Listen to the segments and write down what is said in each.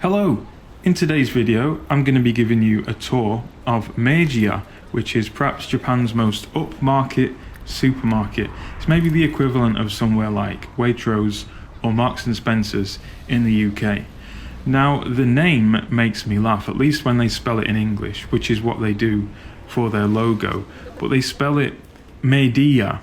Hello! In today's video, I'm going to be giving you a tour of Meiji-ya, which is perhaps Japan's most upmarket supermarket. It's maybe the equivalent of somewhere like Waitrose or Marks and Spencer's in the UK. Now, the name makes me laugh, at least when they spell it in English, which is what they do for their logo, but they spell it Meidi-ya,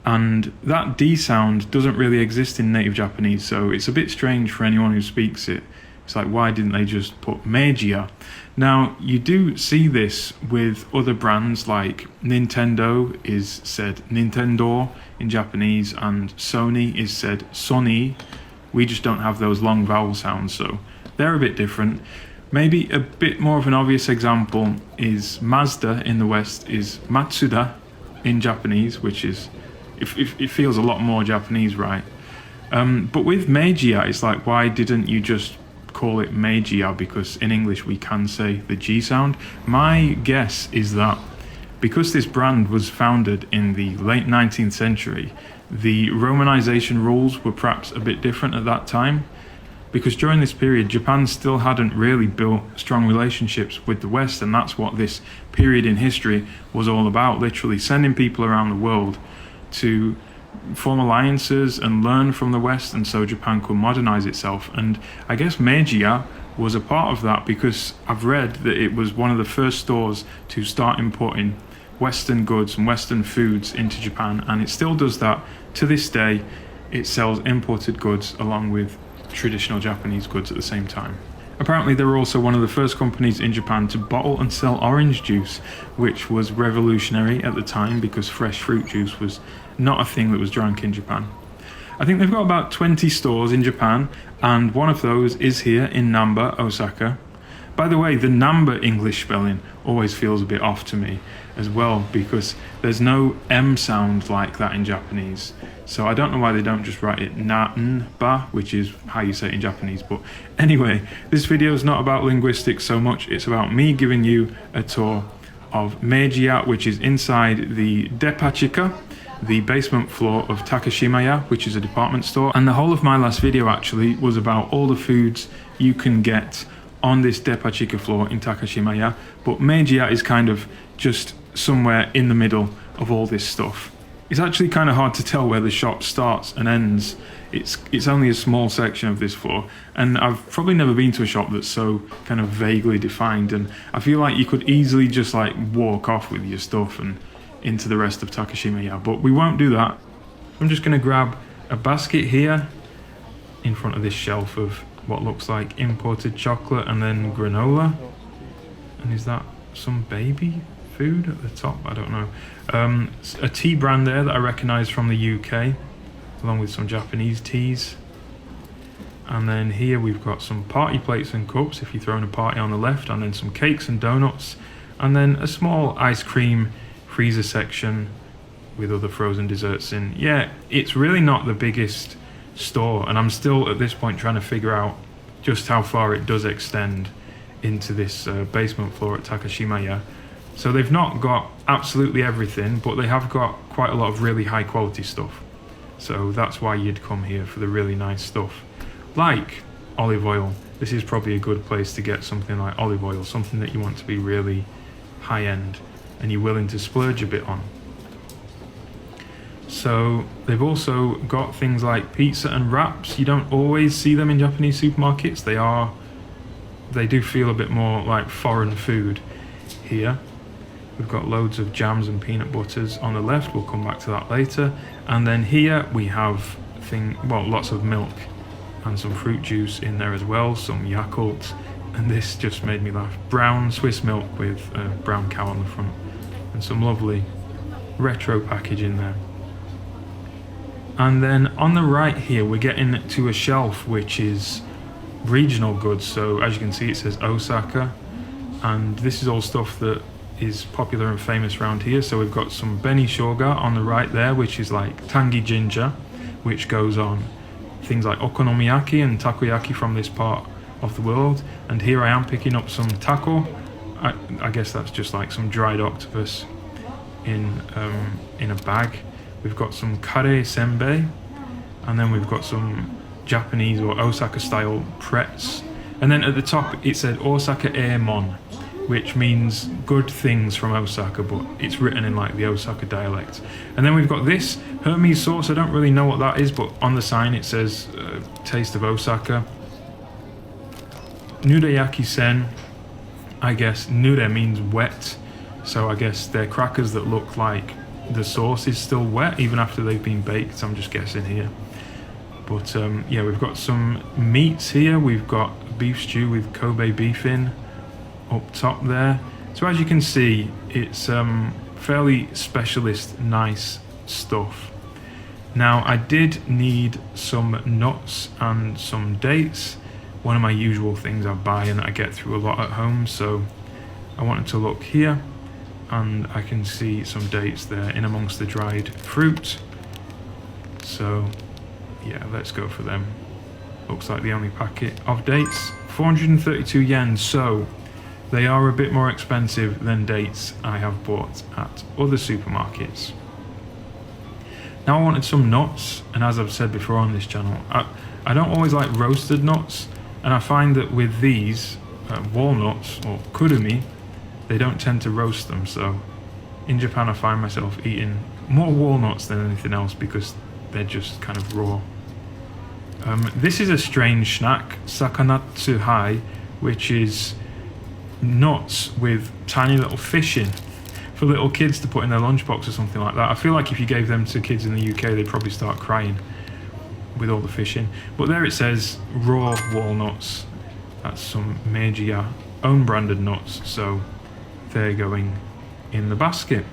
and that D sound doesn't really exist in native Japanese, so it's a bit strange for anyone who speaks it. It's like, why didn't they just put Meiji-ya? Now, you do see this with other brands, like Nintendo is said Nintendo in Japanese, and Sony is said Sony. We just don't have those long vowel sounds, so they're a bit different. Maybe a bit more of an obvious example is Mazda in the West is Matsuda in Japanese, which is, it feels a lot more Japanese, right? But with Meiji-ya, it's like, why didn't you just call it Meiji-ya, because in English we can say the G sound. My guess is that because this brand was founded in the late 19th century, the romanization rules were perhaps a bit different at that time, because during this period Japan still hadn't really built strong relationships with the West, and that's what this period in history was all about, literally sending people around the world to form alliances and learn from the West, and so Japan could modernize itself. And I guess Meiji-ya was a part of that, because I've read that it was one of the first stores to start importing Western goods and Western foods into Japan, and it still does that to this day. It sells imported goods along with traditional Japanese goods at the same time. Apparently they were also one of the first companies in Japan to bottle and sell orange juice, which was revolutionary at the time because fresh fruit juice was not a thing that was drank in Japan. I think they've got about 20 stores in Japan, and one of those is here in Namba, Osaka. By the way, the Namba English spelling always feels a bit off to me as well, because there's no M sound like that in Japanese. So I don't know why they don't just write it Namba, which is how you say it in Japanese. But anyway, this video is not about linguistics so much, it's about me giving you a tour of Meiji-ya, which is inside the depachika, the basement floor of Takashimaya, which is a department store. And the whole of my last video actually was about all the foods you can get on this depachika floor in Takashimaya, but Meiji-ya is kind of just somewhere in the middle of all this stuff. It's actually kind of hard to tell where the shop starts and ends. It's only a small section of this floor, and I've probably never been to a shop that's so kind of vaguely defined, and I feel like you could easily just like walk off with your stuff and into the rest of Takashimaya, but we won't do that. I'm just going to grab a basket here in front of this shelf of what looks like imported chocolate and then granola. And is that some baby food at the top? I don't know. A tea brand there that I recognise from the UK, along with some Japanese teas. And then here we've got some party plates and cups if you're throwing a party on the left, and then some cakes and donuts, and then a small ice cream freezer section with other frozen desserts in. Yeah, it's really not the biggest store, and I'm still at this point trying to figure out just how far it does extend into this basement floor at Takashimaya. So they've not got absolutely everything, but they have got quite a lot of really high quality stuff. So that's why you'd come here, for the really nice stuff. Like olive oil. This is probably a good place to get something like olive oil, something that you want to be really high end and you're willing to splurge a bit on. So they've also got things like pizza and wraps. You don't always see them in Japanese supermarkets. They do feel a bit more like foreign food here. We've got loads of jams and peanut butters on the left. We'll come back to that later. And then here we have lots of milk and some fruit juice in there as well, some Yakult. And this just made me laugh. Brown Swiss milk with a brown cow on the front, and some lovely retro packaging there. And then on the right here we're getting to a shelf which is regional goods. So as you can see, it says Osaka, and this is all stuff that is popular and famous around here. So we've got some beni shoga on the right there, which is like tangy ginger, which goes on things like okonomiyaki and takoyaki from this part of the world. And here I am picking up some taco. I guess that's just like some dried octopus in a bag. We've got some kare senbei, and then we've got some Japanese or Osaka style pretz, And then at the top it said Osaka Mon, which means good things from Osaka, but it's written in like the Osaka dialect. And then we've got this Hermes sauce. I don't really know what that is, but on the sign it says taste of Osaka. Nureyaki sen, I guess nure means wet, so I guess they're crackers that look like the sauce is still wet even after they've been baked. I'm just guessing here. But yeah, we've got some meats here. We've got beef stew with Kobe beef in up top there. So as you can see, it's fairly specialist, nice stuff. Now I did need some nuts and some dates. One of my usual things I buy and I get through a lot at home, so I wanted to look here and I can see some dates there in amongst the dried fruit. So yeah, let's go for them. Looks like the only packet of dates. 432 yen, so they are a bit more expensive than dates I have bought at other supermarkets. Now I wanted some nuts, and as I've said before on this channel, I don't always like roasted nuts, and I find that with these walnuts or kurumi, they don't tend to roast them, so in Japan I find myself eating more walnuts than anything else because they're just kind of raw. This is a strange snack, sakanatsuhai, which is nuts with tiny little fish in for little kids to put in their lunchbox or something like that. I feel like if you gave them to kids in the UK, they'd probably start crying with all the fish in. But there it says raw walnuts. That's some Meiji-ya own branded nuts, so they're going in the basket.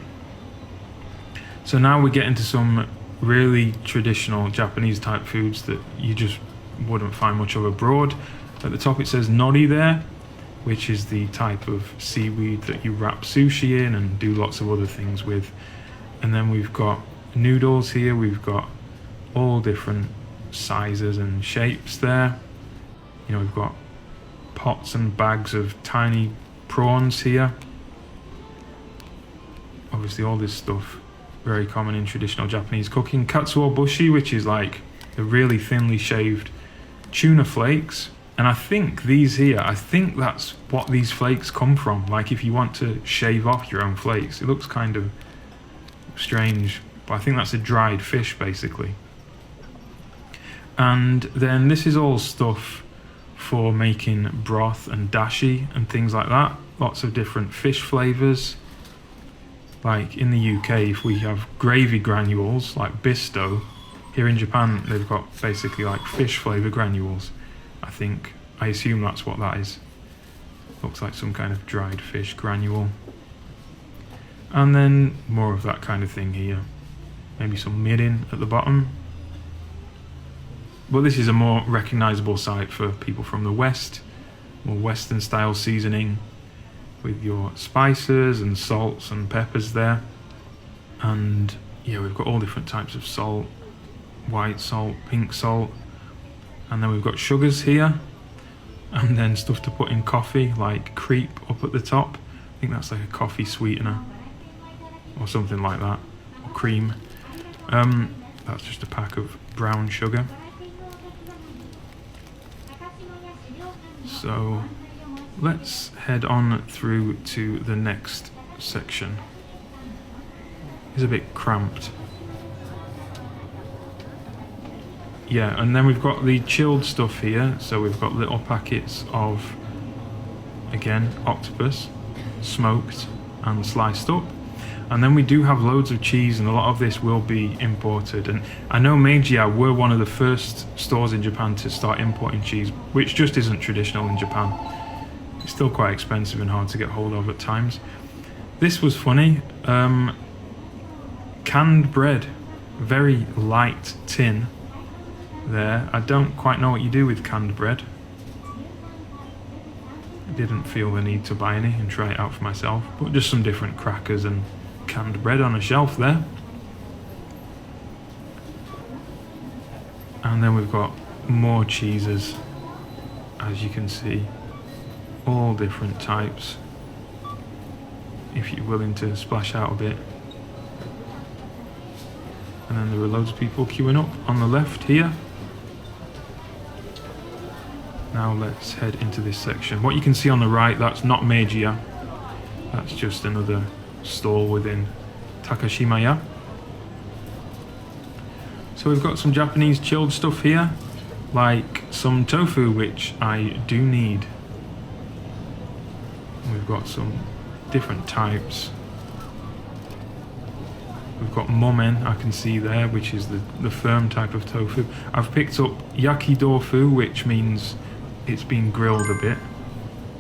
So now we get into some really traditional Japanese type foods that you just wouldn't find much of abroad. At the top it says nori there, which is the type of seaweed that you wrap sushi in and do lots of other things with. And then we've got noodles here, we've got all different sizes and shapes there. You know, we've got pots and bags of tiny prawns here. Obviously all this stuff very common in traditional Japanese cooking. Katsuo bushi, which is like the really thinly shaved tuna flakes. And I think these here, I think that's what these flakes come from. Like if you want to shave off your own flakes. It looks kind of strange, but I think that's a dried fish basically. And then this is all stuff for making broth and dashi and things like that. Lots of different fish flavors. Like in the UK, if we have gravy granules like Bisto, here in Japan they've got basically like fish flavor granules. I assume that's what that is. Looks like some kind of dried fish granule. And then more of that kind of thing here. Maybe some mirin at the bottom. But this is a more recognizable sight for people from the West. More Western style seasoning with your spices and salts and peppers there. And yeah, we've got all different types of salt. White salt, pink salt. And then we've got sugars here. And then stuff to put in coffee, like crepe up at the top. I think that's like a coffee sweetener. Or something like that. Or cream. That's just a pack of brown sugar. So let's head on through to the next section. It's a bit cramped. Yeah, and then we've got the chilled stuff here. So we've got little packets of, again, octopus, smoked and sliced up. And then we do have loads of cheese, and a lot of this will be imported. And I know Meiji-ya were one of the first stores in Japan to start importing cheese, which just isn't traditional in Japan. It's still quite expensive and hard to get hold of at times. This was funny. Canned bread, very light tin there. I don't quite know what you do with canned bread. I didn't feel the need to buy any and try it out for myself, but just some different crackers and canned bread on a shelf there. And then we've got more cheeses, as you can see, all different types, if you're willing to splash out a bit. And then there are loads of people queuing up on the left here. Now let's head into this section. What you can see on the right, that's not Meiji-ya. That's just another stall within Takashimaya. So we've got some Japanese chilled stuff here, like some tofu, which I do need. We've got some different types. We've got momen, I can see there, which is the firm type of tofu. I've picked up yakidofu, which means it's been grilled a bit.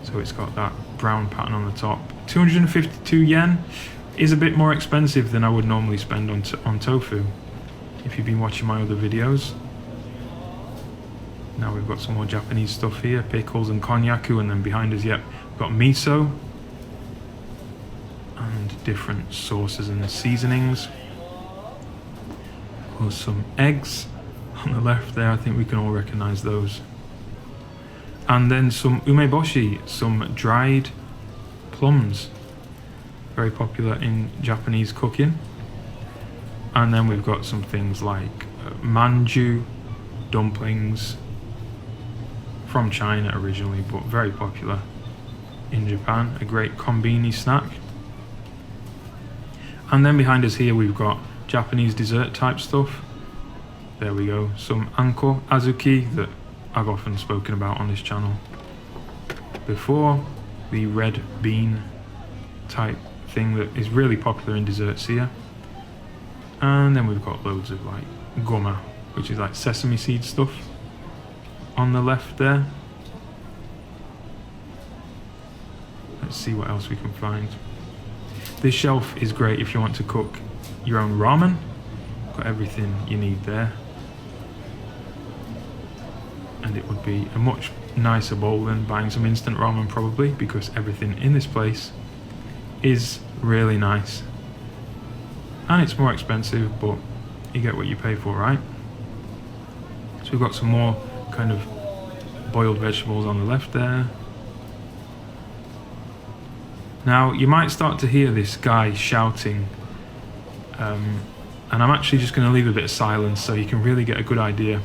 So it's got that brown pattern on the top. 252 yen is a bit more expensive than I would normally spend on tofu, if you've been watching my other videos. Now we've got some more Japanese stuff here, pickles and konnyaku, and then behind us, yep, we've got miso and different sauces and seasonings. There's some eggs on the left there, I think we can all recognize those. And then some umeboshi, some dried plums, very popular in Japanese cooking. And then we've got some things like manju, dumplings, from China originally, but very popular in Japan, a great konbini snack. And then behind us here we've got Japanese dessert type stuff. There we go, some anko azuki that I've often spoken about on this channel before, the red bean type thing that is really popular in desserts here. And then we've got loads of like gourmet, which is like sesame seed stuff on the left there. Let's see what else we can find. This shelf is great if you want to cook your own ramen. Got everything you need there. And it would be a much nicer bowl than buying some instant ramen probably, because everything in this place is really nice. And it's more expensive, but you get what you pay for, right? So we've got some more kind of boiled vegetables on the left there. Now you might start to hear this guy shouting, and I'm actually just going to leave a bit of silence so you can really get a good idea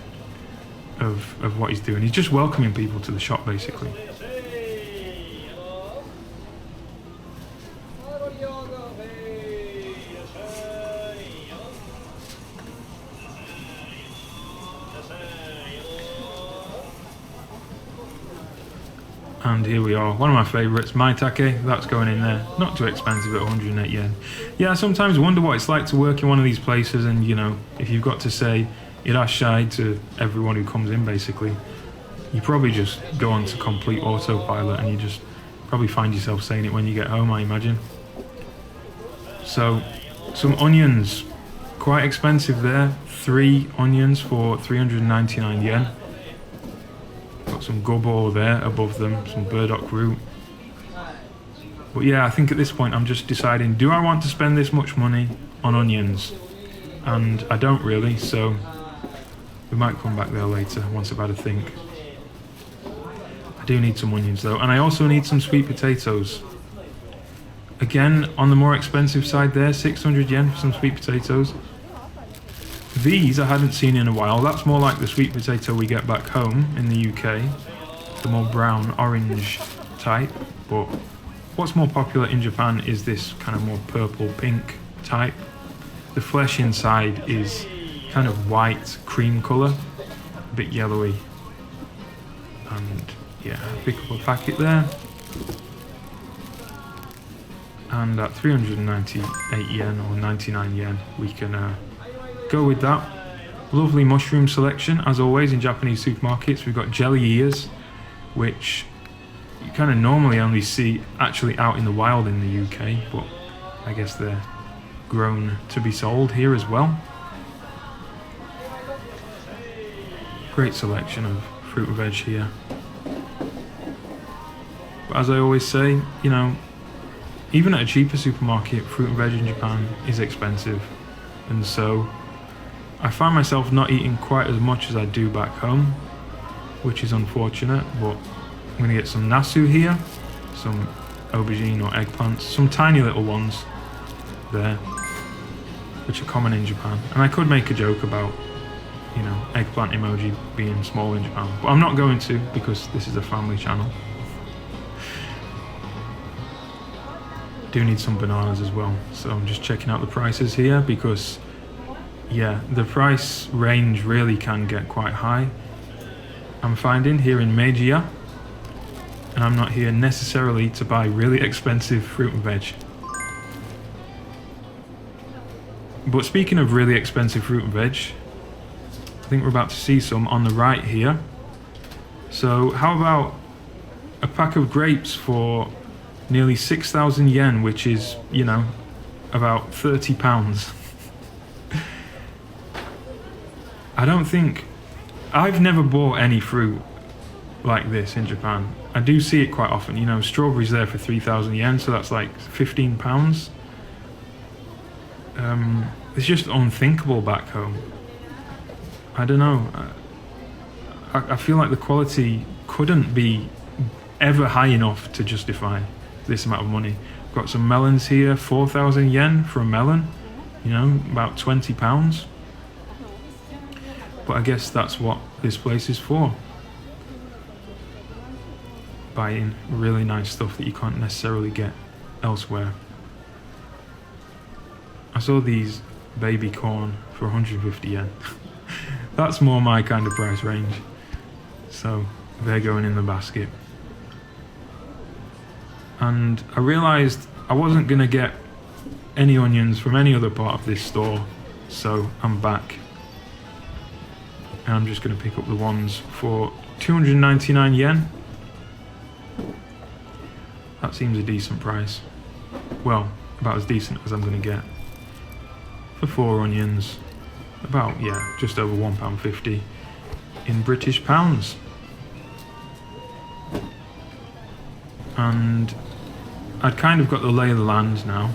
of what he's doing. He's just welcoming people to the shop basically. And here we are, one of my favourites, maitake, that's going in there. Not too expensive at 108 yen. Yeah, I sometimes wonder what it's like to work in one of these places and, you know, if you've got to say irashai to everyone who comes in basically, you probably just go on to complete autopilot and you just probably find yourself saying it when you get home, I imagine. So, some onions, quite expensive there. 3 onions for 399 yen. Got some gobo there above them, some burdock root. But yeah, I think at this point I'm just deciding, do I want to spend this much money on onions? And I don't really, so we might come back there later once I've had a think. I do need some onions though, and I also need some sweet potatoes. Again, on the more expensive side there, 600 yen for some sweet potatoes. These I hadn't seen in a while. That's more like the sweet potato we get back home in the UK, the more brown orange type. But what's more popular in Japan is this kind of more purple pink type. The flesh inside is kind of white cream colour, a bit yellowy. And yeah, pick up a packet there. And at 398 yen or 99 yen, we can go with that. Lovely mushroom selection, as always in Japanese supermarkets. We've got jelly ears, which you kind of normally only see actually out in the wild in the UK, but I guess they're grown to be sold here as well. Great selection of fruit and veg here. But as I always say, you know, even at a cheaper supermarket, fruit and veg in Japan is expensive, and so I find myself not eating quite as much as I do back home, which is unfortunate. But I'm going to get some nasu here, some aubergine or eggplants, some tiny little ones there, which are common in Japan. And I could make a joke about you know, eggplant emoji being small in Japan. But I'm not going to, because this is a family channel. Do need some bananas as well, so I'm just checking out the prices here, because yeah, the price range really can get quite high, I'm finding, here in Meiji-ya. And I'm not here necessarily to buy really expensive fruit and veg. But speaking of really expensive fruit and veg, I think we're about to see some on the right here. So how about a pack of grapes for nearly 6,000 yen, which is, you know, about £30. I don't think... I've never bought any fruit like this in Japan. I do see it quite often, you know, strawberries there for 3,000 yen, so that's like £15. It's just unthinkable back home. I don't know. I feel like the quality couldn't be ever high enough to justify this amount of money. Got some melons here, 4,000 yen for a melon, you know, about £20. But I guess that's what this place is for. Buying really nice stuff that you can't necessarily get elsewhere. I saw these baby corn for 150 yen. That's more my kind of price range. So they're going in the basket. And I realised I wasn't going to get any onions from any other part of this store. So I'm back. And I'm just going to pick up the ones for 299 yen. That seems a decent price. Well, about as decent as I'm going to get. For 4 onions, about, yeah, just over £1.50 in British pounds. And I'd kind of got the lay of the land now.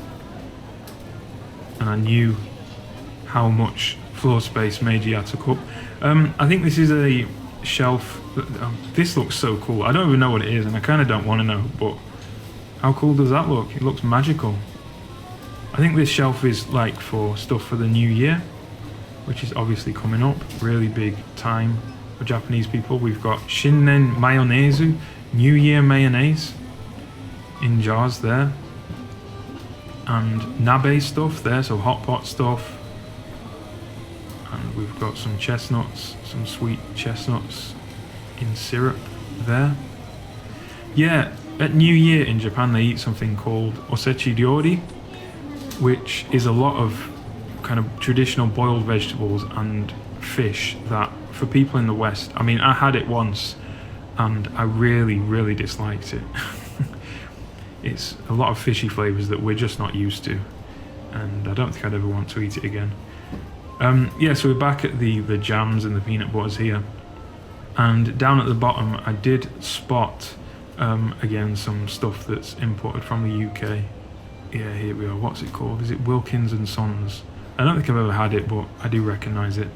And I knew how much floor space Meiji-ya took up. I think this is a shelf. This looks so cool. I don't even know what it is, and I kind of don't want to know, but how cool does that look? It looks magical. I think this shelf is like for stuff for the new year, which is obviously coming up. Really big time for Japanese people. We've got Shinnen mayonnaise, New Year mayonnaise in jars there. And nabe stuff there, so hot pot stuff. And we've got some chestnuts, some sweet chestnuts in syrup there. Yeah, at New Year in Japan they eat something called osechi ryori, which is a lot of kind of traditional boiled vegetables and fish that for people in the West, I mean, I had it once and I really, really disliked it. It's a lot of fishy flavours that we're just not used to, and I don't think I'd ever want to eat it again. Yeah, so we're back at the jams and the peanut butters here. And down at the bottom, I did spot, again, some stuff that's imported from the UK. Yeah, here we are. What's it called? Is it Wilkins & Sons? I don't think I've ever had it, but I do recognise it.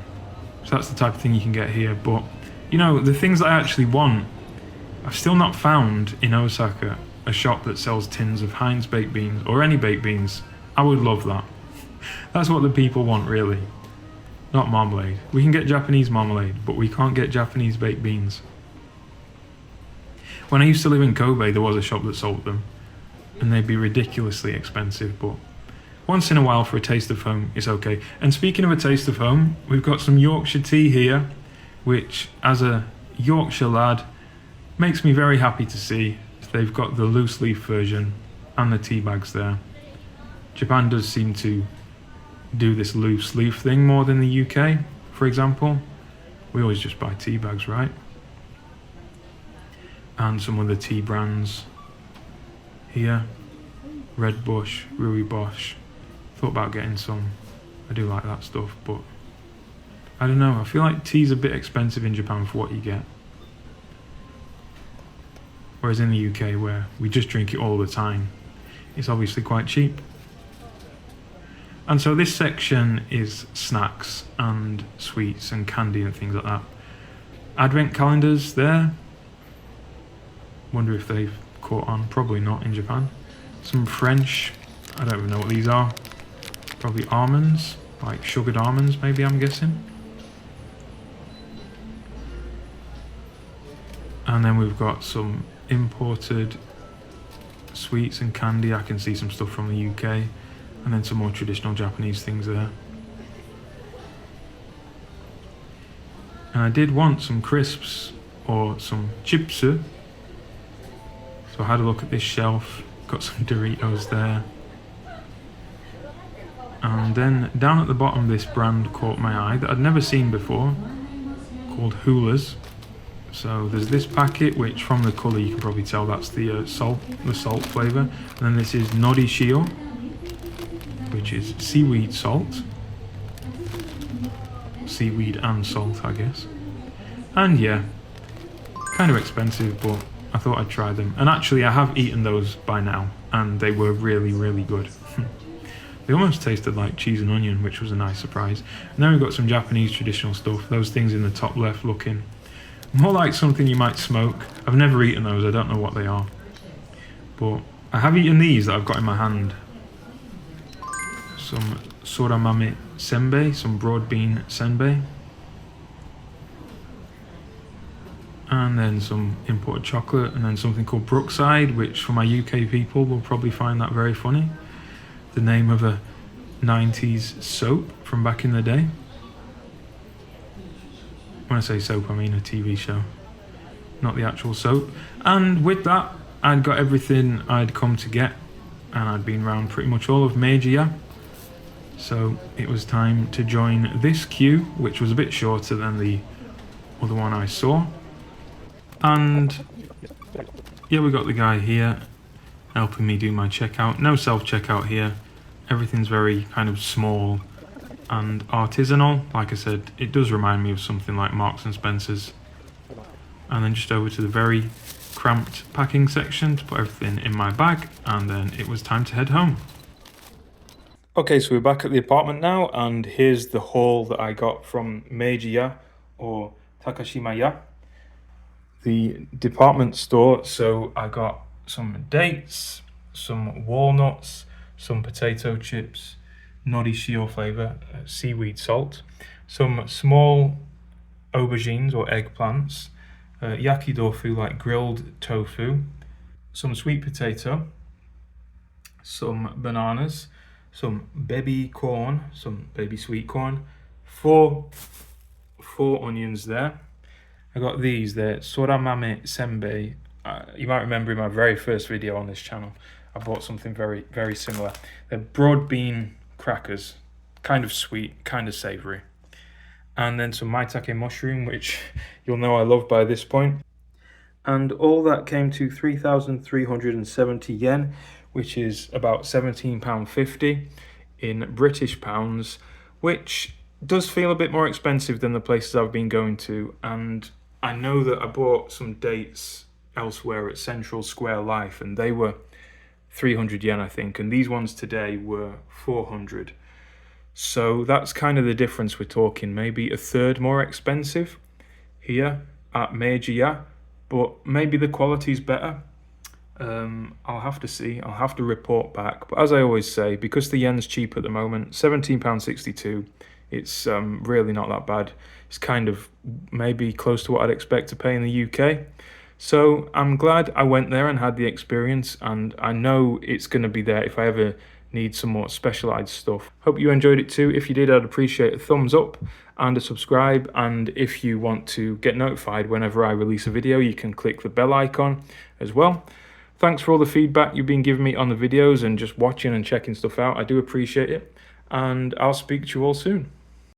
So that's the type of thing you can get here. But, you know, the things that I actually want, I've still not found in Osaka a shop that sells tins of Heinz baked beans, or any baked beans. I would love that. That's what the people want, really. Not marmalade. We can get Japanese marmalade, but we can't get Japanese baked beans. When I used to live in Kobe, there was a shop that sold them, and they'd be ridiculously expensive, but once in a while for a taste of home, it's okay. And speaking of a taste of home, we've got some Yorkshire tea here, which, as a Yorkshire lad, makes me very happy to see. They've got the loose leaf version and the tea bags there. Japan does seem to do this loose leaf thing more than the UK, for example. We always just buy tea bags, right? And some of the tea brands here. Red Bush, Rooibos. Thought about getting some. I do like that stuff, but I don't know. I feel like tea's a bit expensive in Japan for what you get. Whereas in the UK, where we just drink it all the time, it's obviously quite cheap. And so this section is snacks and sweets and candy and things like that. Advent calendars there. Wonder if they've caught on. Probably not in Japan. Some French. I don't even know what these are. Probably almonds. Like sugared almonds, maybe, I'm guessing. And then we've got some imported sweets and candy. I can see some stuff from the UK, and then some more traditional Japanese things there. And I did want some crisps or some chips. So I had a look at this shelf, got some Doritos there. And then down at the bottom, this brand caught my eye that I'd never seen before, called Hula's. So there's this packet, which from the colour you can probably tell that's the salt flavour. And then this is nori shio, which is seaweed salt. Seaweed and salt, I guess. And yeah, kind of expensive, but I thought I'd try them. And actually I have eaten those by now, and they were really, really good. They almost tasted like cheese and onion, which was a nice surprise. And then we've got some Japanese traditional stuff. Those things in the top left looking more like something you might smoke. I've never eaten those, I don't know what they are. But I have eaten these that I've got in my hand. Some soramame senbei, some broad bean senbei. And then some imported chocolate, and then something called Brookside, which for my UK people will probably find that very funny. The name of a 90s soap from back in the day. When I say soap, I mean a TV show, not the actual soap. And with that, I'd got everything I'd come to get, and I'd been around pretty much all of Meiji-ya. So it was time to join this queue, which was a bit shorter than the other one I saw. And yeah, we got the guy here helping me do my checkout. No self-checkout here. Everything's very kind of small and artisanal. Like I said, it does remind me of something like Marks and Spencer's. And then just over to the very cramped packing section to put everything in my bag, and then it was time to head home. Okay, so we're back at the apartment now, and here's the haul that I got from Meiji-ya or Takashimaya, the department store. So I got some dates, some walnuts, some potato chips, nori shio flavour, seaweed salt, some small aubergines or eggplants, yakidofu, like grilled tofu, some sweet potato, some bananas, some baby corn, some baby sweet corn, four onions there. I got these, they're soramame senbei. You might remember in my very first video on this channel, I bought something very, very similar. They're broad bean crackers, kind of sweet, kind of savoury. And then some maitake mushroom, which you'll know I love by this point. And all that came to 3,370 yen, which is about £17.50 in British pounds, which does feel a bit more expensive than the places I've been going to. And I know that I bought some dates elsewhere at Central Square Life, and they were 300 yen, I think, and these ones today were 400. So that's kind of the difference. We're talking maybe a third more expensive here at Meiji-ya, but maybe the quality's better. I'll have to see. I'll have to report back. But as I always say, because the yen's cheap at the moment, £17.62, it's really not that bad. It's kind of maybe close to what I'd expect to pay in the UK. So I'm glad I went there and had the experience, and I know it's going to be there if I ever need some more specialized stuff. Hope you enjoyed it too. If you did, I'd appreciate a thumbs up and a subscribe. And if you want to get notified whenever I release a video, you can click the bell icon as well. Thanks for all the feedback you've been giving me on the videos and just watching and checking stuff out. I do appreciate it. And I'll speak to you all soon.